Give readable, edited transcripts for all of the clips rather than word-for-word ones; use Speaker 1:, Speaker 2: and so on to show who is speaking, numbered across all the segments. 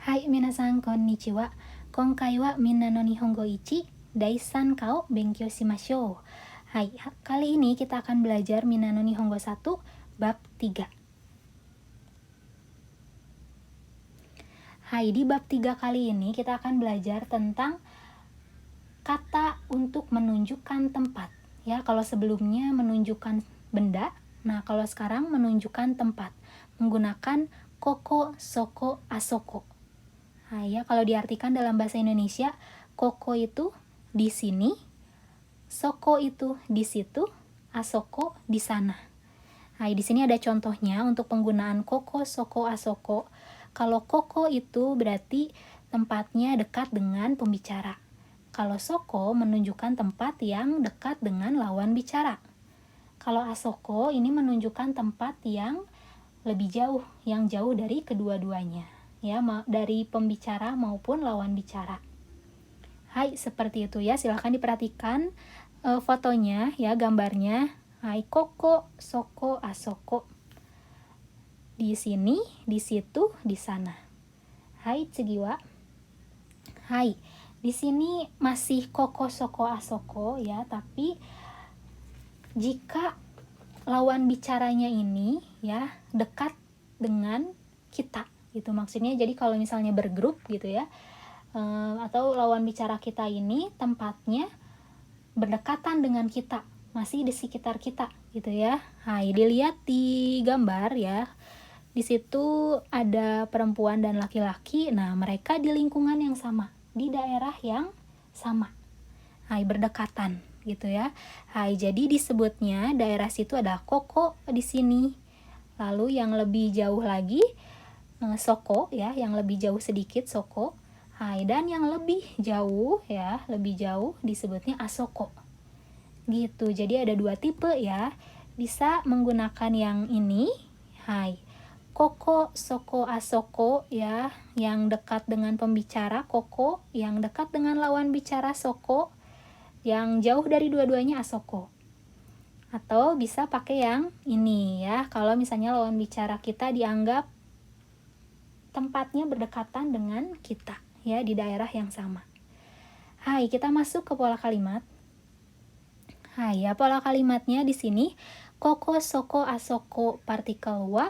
Speaker 1: Hai minasan konnichiwa. Konkai wa minna no nihongo ichi daisan kao benkyou shimashou. Hai, kali ini kita akan belajar Minna no Nihongo 1 bab 3. Hai, di bab 3 kali ini kita akan belajar tentang kata untuk menunjukkan tempat. Ya, kalau sebelumnya menunjukkan benda, nah kalau sekarang menunjukkan tempat menggunakan koko, soko, asoko. Nah, ya kalau diartikan dalam bahasa Indonesia, koko itu di sini, soko itu di situ, asoko di sana. Nah, di sini ada contohnya untuk penggunaan koko, soko, asoko. Kalau koko itu berarti tempatnya dekat dengan pembicara. Kalau soko menunjukkan tempat yang dekat dengan lawan bicara. Kalau asoko ini menunjukkan tempat yang lebih jauh, yang jauh dari kedua-duanya. Ya, dari pembicara maupun lawan bicara. Hai, seperti itu ya. Silahkan diperhatikan fotonya ya, gambarnya. Hai, koko, soko, asoko. Di sini, di situ, di sana. Hai, tsugiwa. Hai, di sini masih koko, soko, asoko ya, tapi jika lawan bicaranya ini ya dekat dengan kita gitu, maksudnya jadi kalau misalnya bergrup gitu ya, atau lawan bicara kita ini tempatnya berdekatan dengan kita, masih di sekitar kita gitu ya. Hai, dilihat di gambar ya, di situ ada perempuan dan laki-laki. Nah, mereka di lingkungan yang sama, di daerah yang sama. Hai, berdekatan gitu ya. Hai, jadi disebutnya daerah situ adalah koko di sini. Lalu yang lebih jauh lagi soko ya, yang lebih jauh sedikit soko. Hai, dan yang lebih jauh ya, lebih jauh disebutnya asoko. Gitu. Jadi ada dua tipe ya. Bisa menggunakan yang ini. Hai, koko, soko, asoko ya, yang dekat dengan pembicara koko, yang dekat dengan lawan bicara soko, yang jauh dari dua-duanya asoko. Atau bisa pakai yang ini ya, kalau misalnya lawan bicara kita dianggap tempatnya berdekatan dengan kita ya, di daerah yang sama. Hai, kita masuk ke pola kalimat. Hai, ya pola kalimatnya di sini koko, soko, asoko, partikel wa,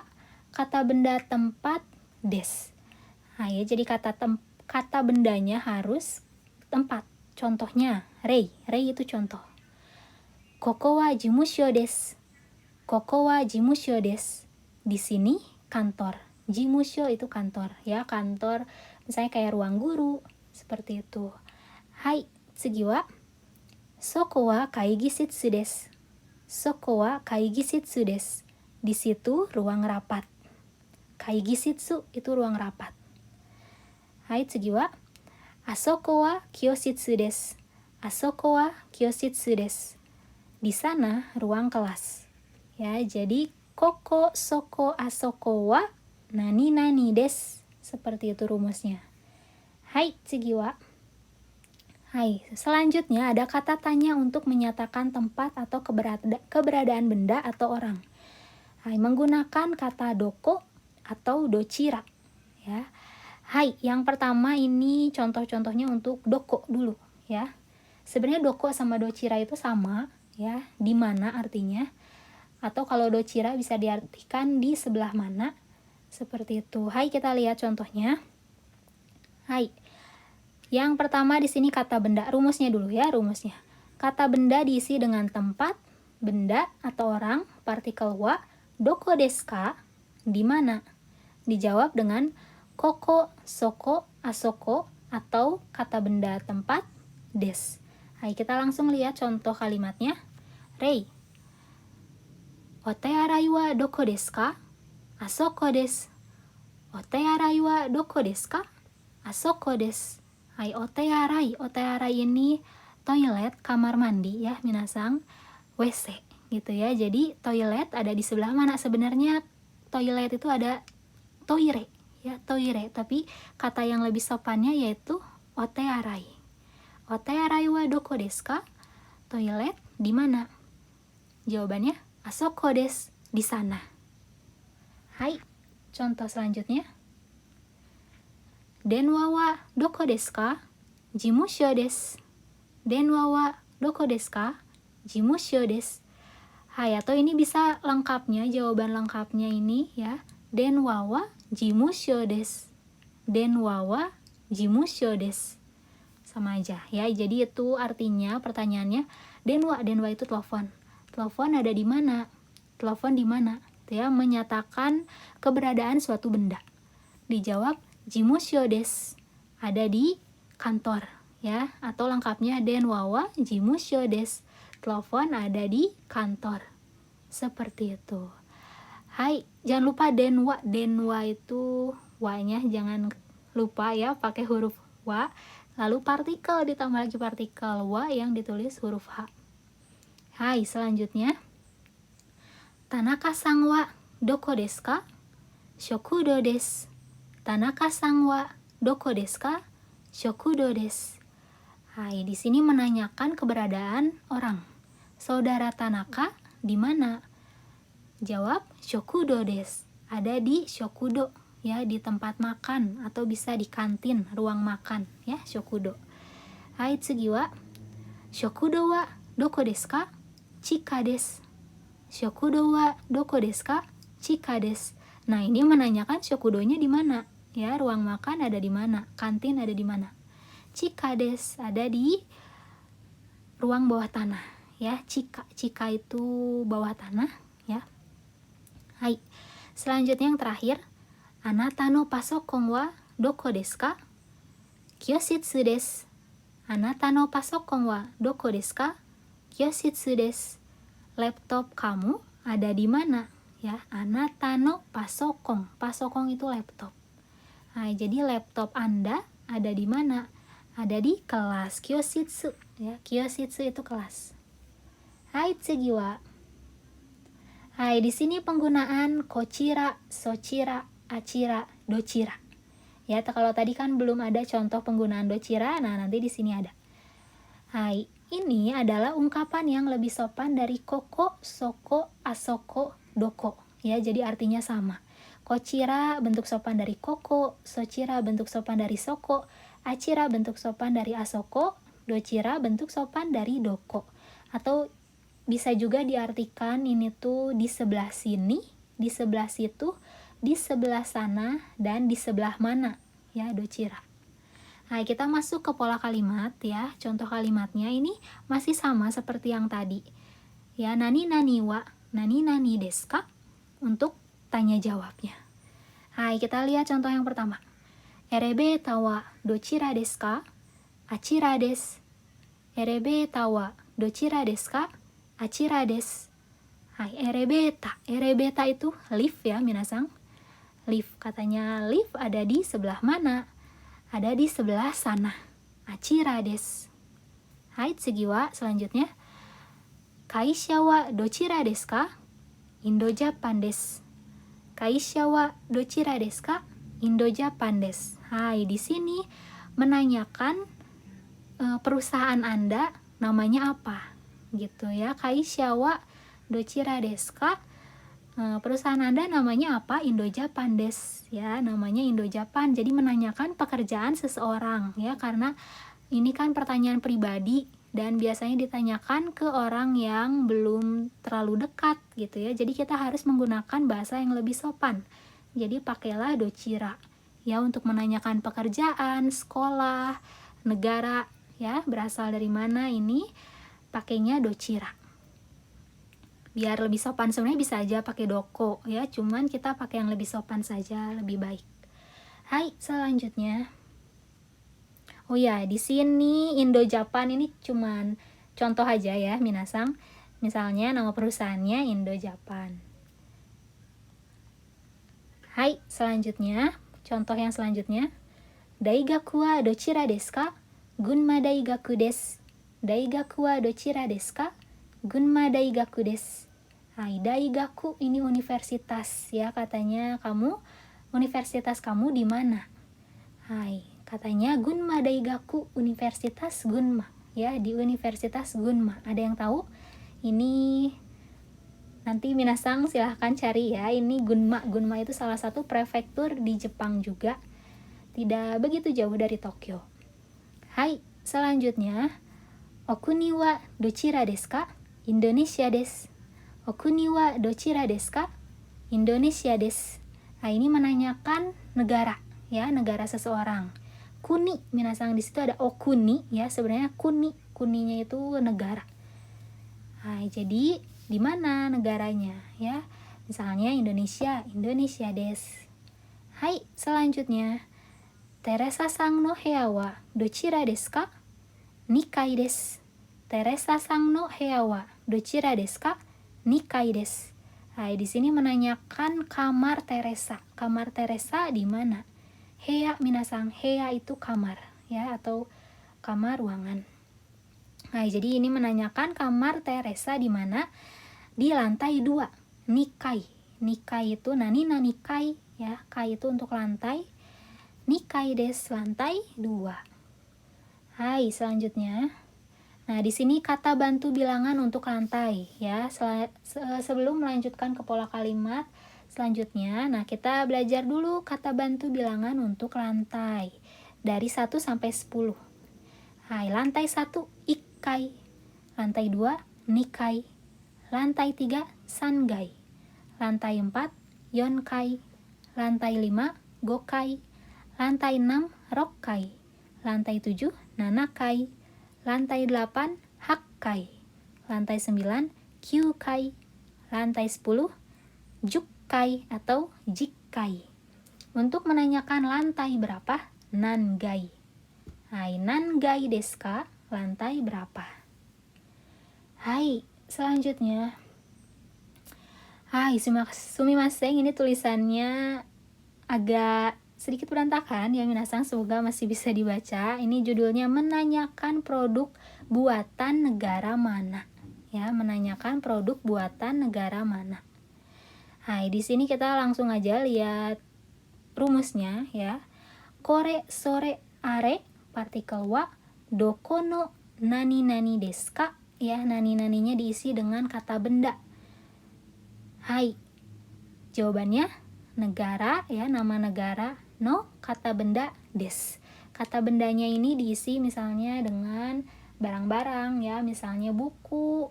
Speaker 1: kata benda tempat des. Nah, ya, jadi kata bendanya harus tempat. Contohnya rei itu contoh. Koko wa jimushyo desu. Koko wa jimushyo desu. Di sini kantor. Jimushyo itu kantor ya, kantor misalnya kayak ruang guru seperti itu. Hai, tsugi wa soko wa kaigisitsu desu. Soko wa kaigisitsu desu. Di situ ruang rapat. Kaigisitsu itu ruang rapat. Hai, tsugi wa asoko wa kyositsu desu. Asoko wa kyositsu desu. Di sana ruang kelas. Ya, jadi koko, soko, asoko wa nani nani desu. Seperti itu rumusnya. Hai, tsugi wa. Hai, selanjutnya ada kata tanya untuk menyatakan tempat atau keberadaan benda atau orang. Hai, menggunakan kata doko atau dochira. Ya. Hai, yang pertama ini contoh-contohnya untuk doko dulu ya. Sebenarnya doko sama dochira itu sama ya, di mana artinya. Atau kalau dochira bisa diartikan di sebelah mana. Seperti itu. Hai, kita lihat contohnya. Hai. Yang pertama di sini kata benda, rumusnya dulu ya, rumusnya. Kata benda diisi dengan tempat, benda atau orang, partikel wa, doko desu ka, di mana? Dijawab dengan koko, soko, asoko, atau kata benda tempat, des. Hai, kita langsung lihat contoh kalimatnya. Rei. Ote arai wa doko desu ka? Asoko desu. Ote arai wa doko desu ka? Asoko desu. Hai, ote arai. Ote arai ini toilet, kamar mandi ya, minasang. WC gitu ya. Jadi toilet ada di sebelah mana? Sebenarnya toilet itu ada toire ya, toire. Tapi kata yang lebih sopannya yaitu ote arai. Ote arai wa doko desu ka? Toilet di mana? Jawabannya asoko desu, di sana. Hai, contoh selanjutnya. Denwa wa doko desu ka? Jimusho desu. Denwa wa doko desu ka? Jimusho desu. Hai, atau ini bisa lengkapnya, jawaban lengkapnya ini ya. Denwa wa jimusho desu. Denwa wa jimusho desu. Sama aja ya. Jadi itu artinya pertanyaannya denwa itu telepon. Telepon ada di mana? Telepon di mana? Ya, menyatakan keberadaan suatu benda. Dijawab jimusho desu. Ada di kantor ya, atau lengkapnya denwa wa jimusho desu. Telepon ada di kantor. Seperti itu. Hai, jangan lupa denwa. Denwa itu wa-nya jangan lupa ya, pakai huruf wa. Lalu partikel, ditambah lagi partikel wa yang ditulis huruf H. Hai, selanjutnya. Tanaka-san wa doko desu ka? Shokudo desu. Tanaka-san wa doko desu ka? Shokudo desu. Hai, di sini menanyakan keberadaan orang. Saudara Tanaka di mana? Jawab shokudo desu. Ada di shokudo ya, di tempat makan atau bisa di kantin, ruang makan ya, shokudo. Hai, tsugi wa shokudo wa doko desu ka? Chika desu. Shokudo wa doko desu ka? Chika desu. Nah, ini menanyakan shokudonya di mana? Ya, ruang makan ada di mana? Kantin ada di mana? Chika desu, ada di ruang bawah tanah ya. Chika itu bawah tanah ya. Hai. Selanjutnya yang terakhir, anata no pasokon wa doko desu ka? Kyoshitsu desu. Anata no pasokon wa doko desu ka? Kyoshitsu desu. Laptop kamu ada di mana? Ya, anata no pasokon. Pasokon itu laptop. Nah, jadi laptop Anda ada di mana? Ada di kelas, kyoshitsu ya. Kyoshitsu itu kelas. Hai, tsugi wa. Hai, di sini penggunaan kochira, sochira, achira, dochira. Ya, kalau tadi kan belum ada contoh penggunaan dochira, nah nanti di sini ada. Hai, ini adalah ungkapan yang lebih sopan dari koko, soko, asoko, doko. Ya, jadi artinya sama. Kochira bentuk sopan dari koko, sochira bentuk sopan dari soko, achira bentuk sopan dari asoko, dochira bentuk sopan dari doko. Atau bisa juga diartikan ini tuh di sebelah sini, di sebelah situ, di sebelah sana, dan di sebelah mana ya, dochira. Nah, kita masuk ke pola kalimat ya. Contoh kalimatnya ini masih sama seperti yang tadi. Ya, nani nani wa nani nani desu ka? Untuk tanya jawabnya. Hai, kita lihat contoh yang pertama. Elevator wa dochira desu ka? Achira desu. Elevator wa dochira desu ka? Achira desu. Hai, elevator itu lift ya, minasang. Lift, katanya lift ada di sebelah mana? Ada di sebelah sana. Achira desu. Hai, tsugi wa, selanjutnya. Kaisha wa dochira desu ka? Indo-Japan desu. Kaisha wa dochira desu ka? Indo-Japan desu. Hai, di sini menanyakan perusahaan Anda namanya apa? Gitu ya. Kaisha wa dochira desu ka? Perusahaan Anda namanya apa? Indo-Japan desu ya, namanya Indo-Japan. Jadi menanyakan pekerjaan seseorang ya, karena ini kan pertanyaan pribadi dan biasanya ditanyakan ke orang yang belum terlalu dekat gitu ya. Jadi kita harus menggunakan bahasa yang lebih sopan. Jadi pakailah dochira ya untuk menanyakan pekerjaan, sekolah, negara ya, berasal dari mana, ini pakainya dochira. Biar lebih sopan, sebenarnya bisa aja pakai doko ya, cuman kita pakai yang lebih sopan saja, lebih baik. Hai, selanjutnya. Oh ya, di sini Indo-Japan ini cuman contoh aja ya, minasang. Misalnya nama perusahaannya Indo-Japan. Hai, selanjutnya, contoh yang selanjutnya. Daigaku wa dochira desu ka? Gunma Daigaku desu. Daigaku wa dochira desu ka? Gunma Daigaku desu. Hai, daigaku ini universitas ya, katanya kamu, universitas kamu di mana? Hai, katanya Gunma Daigaku, Universitas Gunma ya, di Universitas Gunma. Ada yang tahu? Ini nanti minasang silahkan cari ya, ini Gunma. Gunma itu salah satu prefektur di Jepang juga. tidak begitu jauh dari Tokyo. Hai, selanjutnya, Okuni wa dochira desu ka? Indonesia desu. Okuni wa dochira desu ka? Indonesia desu. Nah, ini menanyakan negara, ya, negara seseorang. Kuni, minasang di situ ada okuni, ya, sebenarnya kuni, kuninya itu negara. Nah, jadi di mana negaranya, ya? Misalnya Indonesia, Indonesia desu. Hai, selanjutnya, Teresa sang no hea wa dochira desu ka? Nikai desu. Teresa sang no hea wa dochira desu ka? Nikai desu. Nah, di sini menanyakan kamar Teresa. Kamar Teresa di mana? Hea minasang, hea itu kamar, ya, atau kamar ruangan. Nah, jadi ini menanyakan kamar Teresa di mana? Di lantai 2. Nikai. Nikai itu nani nani kai, ya. Kai itu untuk lantai. Nikai desu, lantai 2. Hai, selanjutnya. Nah, di sini kata bantu bilangan untuk lantai, ya. Sebelum melanjutkan ke pola kalimat selanjutnya, nah, kita belajar dulu kata bantu bilangan untuk lantai dari 1 sampai 10. Hai, lantai 1 ikkai, lantai 2 nikai, lantai 3 sangai, lantai 4 yonkai, lantai 5 gokai, lantai 6 rokkai, lantai 7 nanakai, lantai 8 hakkai, lantai 9 kyukai, lantai 10 jukkai atau jikkai. Untuk menanyakan lantai berapa, nangai. Hai, nangai desu ka? Lantai berapa? Hai, selanjutnya. Hai, sumimasen, ini tulisannya agak sedikit berantakan ya minasang, semoga masih bisa dibaca. Ini judulnya menanyakan produk buatan negara mana, ya, menanyakan produk buatan negara mana. Hai, di sini kita langsung aja lihat rumusnya, ya. Kore sore are, partikel wa, doko no nani nani desu ka, ya, nani naninya diisi dengan kata benda. Hai, jawabannya negara, ya, nama negara, no, kata benda des. Kata bendanya ini diisi misalnya dengan barang-barang, ya, misalnya buku,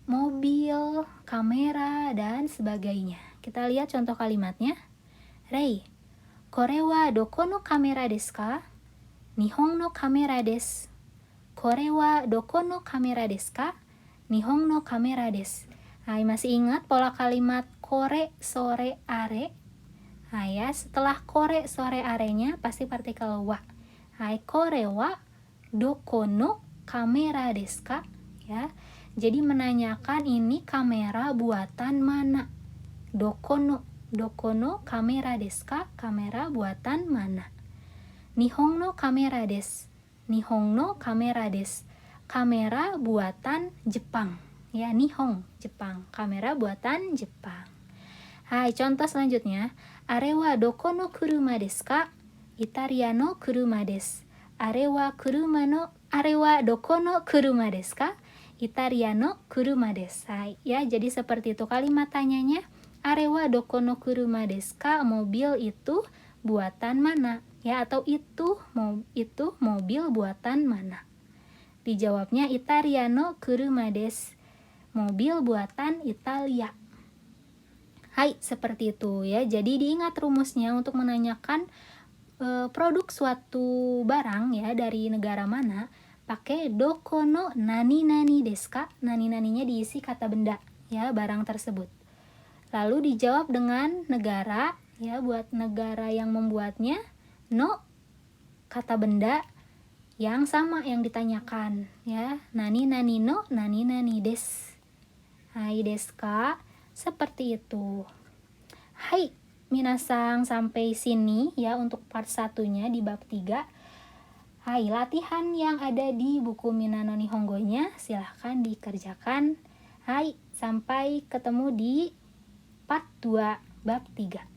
Speaker 1: mobil, kamera, dan sebagainya. Kita lihat contoh kalimatnya. Rei, kore wa doko no kamera desu ka? Nihon no kamera desu. Kore wa doko no kamera desu ka? Nihon no kamera desu. Hai, masih ingat pola kalimat kore sore are? Nah, ya, setelah kore sore arenya pasti partikel wa. Hai, kore wa doko no kamera desu ka? Ya. Jadi menanyakan ini kamera buatan mana? Doko no kamera desu ka? Kamera buatan mana? Nihon no kamera desu. Nihon no kamera desu. Kamera buatan Jepang. Ya, Nihon, Jepang. Kamera buatan Jepang. Hai, contoh selanjutnya. Are wa doko no kuruma desu ka? Italia no kuruma desu. Are wa doko no kuruma desu ka? Italia no kuruma desu. Hai, ya, jadi seperti itu kalimat tanyanya. Are wa doko no kuruma desu ka? Mobil itu buatan mana? Ya, atau itu mobil buatan mana? Dijawabnya Italia no kuruma desu. Mobil buatan Italia. Hai, seperti itu, ya. Jadi diingat rumusnya untuk menanyakan produk suatu barang, ya, dari negara mana, pakai doko no nani nani desu ka? Nani naninya diisi kata benda, ya, barang tersebut. Lalu dijawab dengan negara, ya, buat negara yang membuatnya, no, kata benda yang sama yang ditanyakan, ya. Nani nani no nani nani desu. Hai desu ka? Seperti itu. Hai, minasang, sampai sini, ya, untuk part 1-nya di bab 3. Hai, latihan yang ada di buku Minano Nihongo-nya silahkan dikerjakan. Hai, sampai ketemu di part 2 bab 3.